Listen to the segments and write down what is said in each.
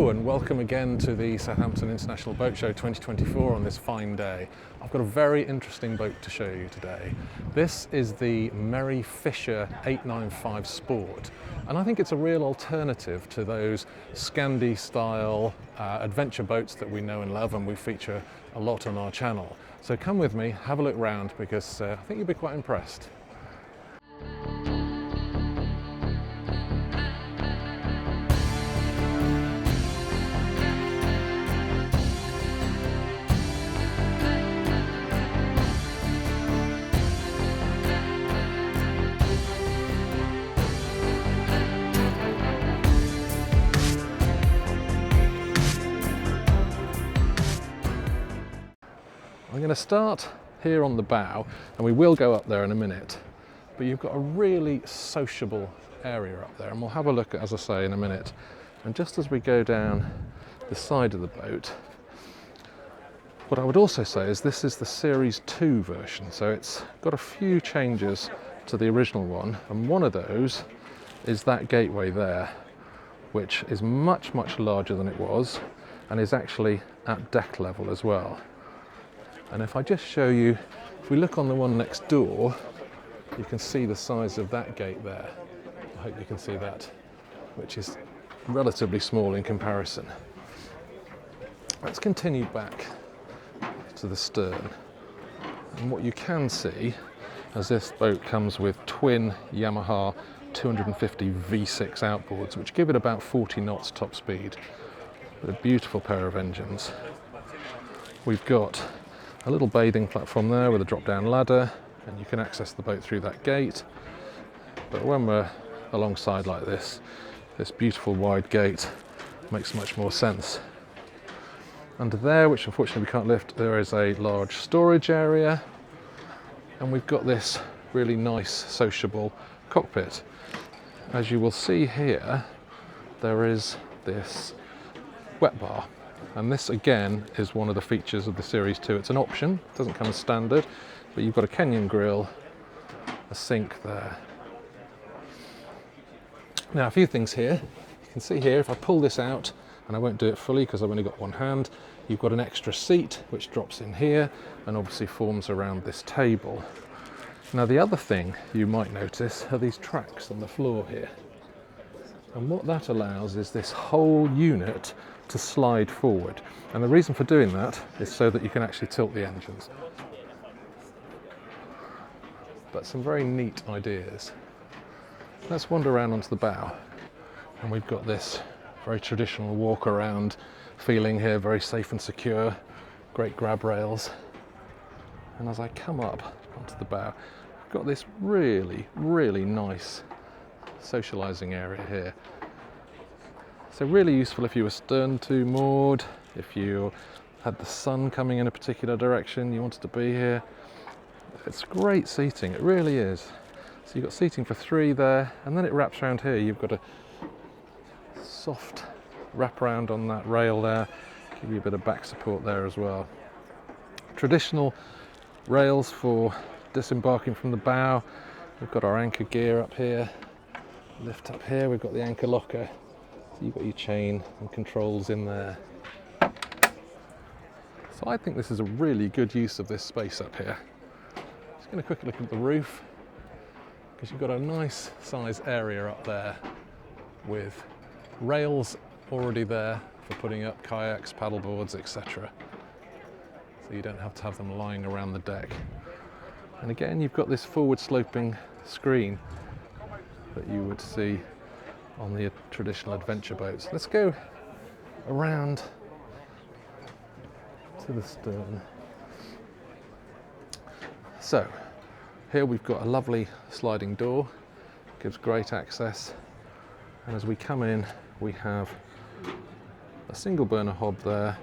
Hello and welcome again to the Southampton International Boat Show 2024 on this fine day. I've got a very interesting boat to show you today. This is the Merry Fisher 895 Sport, and I think it's a real alternative to those Scandi style adventure boats that we know and love and we feature a lot on our channel. So come with me, have a look round, because I think you'll be quite impressed. I'm going to start here on the bow, and we will go up there in a minute, but you've got a really sociable area up there, and we'll have a look at, as I say, in a minute. And just as we go down the side of the boat, what I would also say is this is the Series 2 version, so it's got a few changes to the original one, and one of those is that gateway there, which is much larger than it was and is actually at deck level as well. And if I just show you, if we look on the one next door, you can see the size of that gate there. I hope you can see that, which is relatively small in comparison. Let's continue back to the stern. And what you can see, as this boat comes with twin Yamaha 250 V6 outboards, which give it about 40 knots top speed, with a beautiful pair of engines. We've got a little bathing platform there with a drop-down ladder, and you can access the boat through that gate. But when we're alongside like this, this beautiful wide gate makes much more sense. Under there, which unfortunately we can't lift, there is a large storage area, and we've got this really nice sociable cockpit. As you will see here, there is this wet bar. And this again is one of the features of the Series 2. It's an option, it doesn't come as standard, but you've got a Kenyan grill, a sink there. Now a few things here. You can see here, if I pull this out, and I won't do it fully because I've only got one hand, you've got an extra seat which drops in here and obviously forms around this table. Now the other thing you might notice are these tracks on the floor here. And what that allows is this whole unit to slide forward, and the reason for doing that is so that you can actually tilt the engines. But some very neat ideas. Let's wander around onto the bow, and we've got this very traditional walk around feeling here, very safe and secure, great grab rails. And as I come up onto the bow, I've got this really nice socializing area here. So really useful if you were stern to moored, if you had the sun coming in a particular direction, you wanted to be here. It's great seating, it really is. So you've got seating for 3 there, and then it wraps around here. You've got a soft wrap around on that rail there, give you a bit of back support there as well. Traditional rails for disembarking from the bow. We've got our anchor gear up here. Lift up here, we've got the anchor locker. So you've got your chain and controls in there. So I think this is a really good use of this space up here. Just going to quickly look at the roof, because you've got a nice size area up there with rails already there for putting up kayaks, paddle boards, etc. So you don't have to have them lying around the deck. And again, you've got this forward sloping screen that you would see on the traditional adventure boats. Let's go around to the stern. So here we've got a lovely sliding door, gives great access, and as we come in we have a single burner hob there.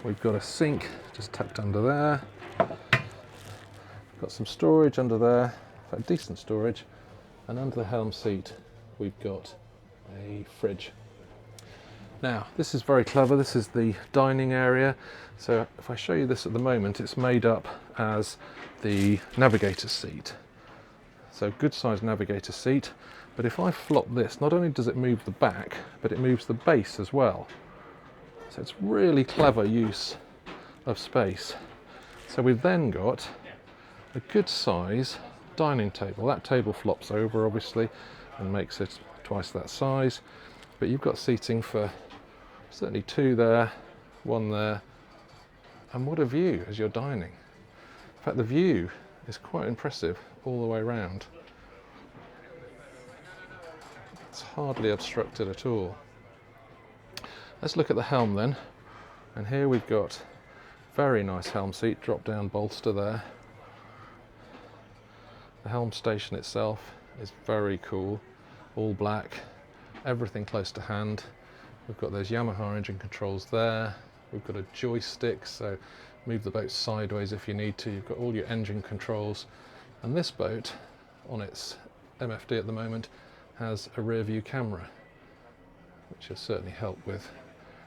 We've got a sink just tucked under there, got some storage under there, in fact decent storage. And under the Helm seat, we've got a fridge. Now, this is very clever. This is the dining area. So if I show you this at the moment, it's made up as the navigator seat. So good sized navigator seat. But if I flop this, not only does it move the back, but it moves the base as well. So it's really clever use of space. So we've then got a good size dining table. That table flops over obviously and makes it twice that size, but you've got seating for certainly 2 there, 1 there, and what a view as you're dining. In fact, the view is quite impressive all the way around. It's hardly obstructed at all. Let's look at the Helm then, and here we've got very nice Helm seat, drop down bolster there. The Helm station itself is very cool, all black, everything close to hand. We've got those Yamaha engine controls there. We've got a joystick, so move the boat sideways if you need to. You've got all your engine controls. And this boat, on its MFD at the moment, has a rear view camera, which has certainly helped with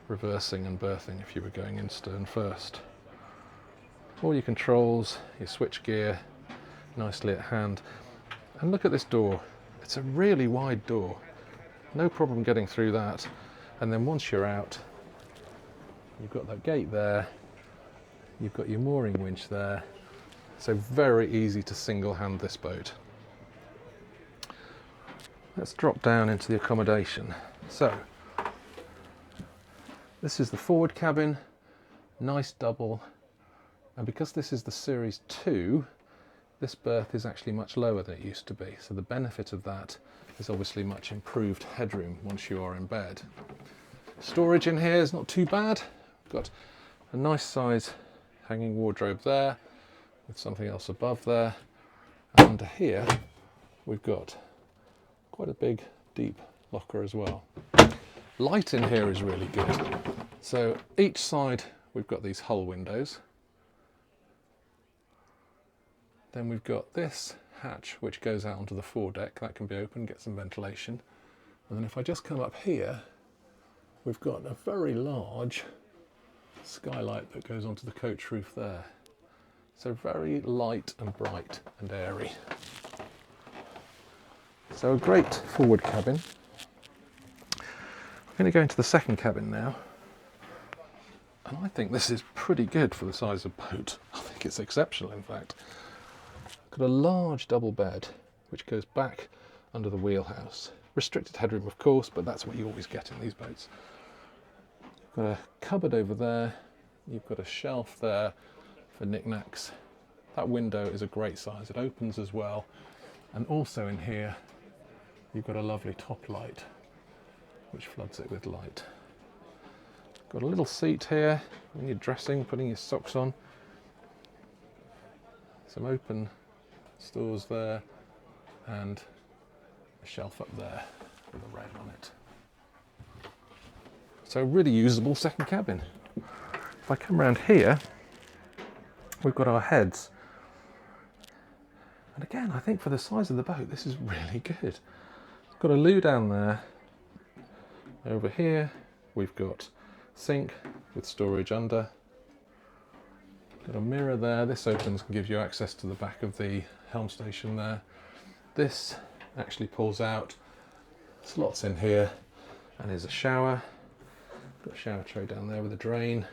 reversing and berthing if you were going in stern first. All your controls, your switch gear, nicely at hand. And look at this door. It's a really wide door. No problem getting through that. And then once you're out, you've got that gate there. You've got your mooring winch there. So very easy to single hand this boat. Let's drop down into the accommodation. So this is the forward cabin, nice double. And because this is the Series 2, this berth is actually much lower than it used to be. So the benefit of that is obviously much improved headroom once you are in bed. Storage in here is not too bad. Got a nice size hanging wardrobe there with something else above there. And under here we've got quite a big deep locker as well. Light in here is really good. So each side we've got these hull windows. Then we've got this hatch which goes out onto the foredeck. That can be open, get some ventilation. And then if I just come up here, we've got a very large skylight that goes onto the coach roof there. So very light and bright and airy. So a great forward cabin. I'm going to go into the second cabin now. And I think this is pretty good for the size of boat. I think it's exceptional, in fact. Got a large double bed which goes back under the wheelhouse. Restricted headroom of course, but that's what you always get in these boats. Got a cupboard over there. You've got a shelf there for knickknacks. That window is a great size. It opens as well. And also in here you've got a lovely top light which floods it with light. Got a little seat here when you're dressing, putting your socks on. Some open stores there and a shelf up there with a rail on it. So really usable second cabin. If I come around here, we've got our heads. And again, I think for the size of the boat, this is really good. Got a loo down there. Over here, we've got sink with storage under. Got a mirror there. This opens and gives you access to the back of the helm station there. This actually pulls out. Slots in here, and there's a shower. Got a shower tray down there with a drain.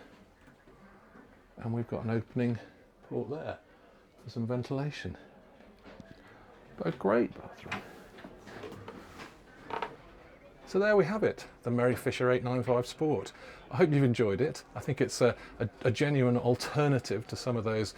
And we've got an opening port there for some ventilation. But a great bathroom. So there we have it, the Merry Fisher 895 Sport. I hope you've enjoyed it. I think it's a genuine alternative to some of those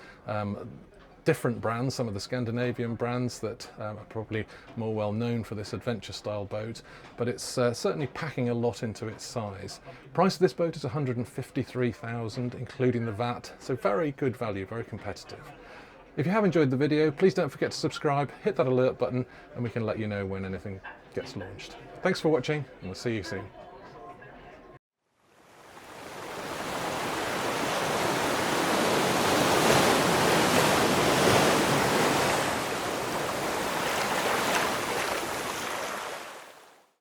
different brands, some of the Scandinavian brands that are probably more well known for this adventure style boat, but it's certainly packing a lot into its size. Price of this boat is 153,000 including the VAT, so very good value, very competitive. If you have enjoyed the video, please don't forget to subscribe, hit that alert button, and we can let you know when anything gets launched. Thanks for watching, and we'll see you soon.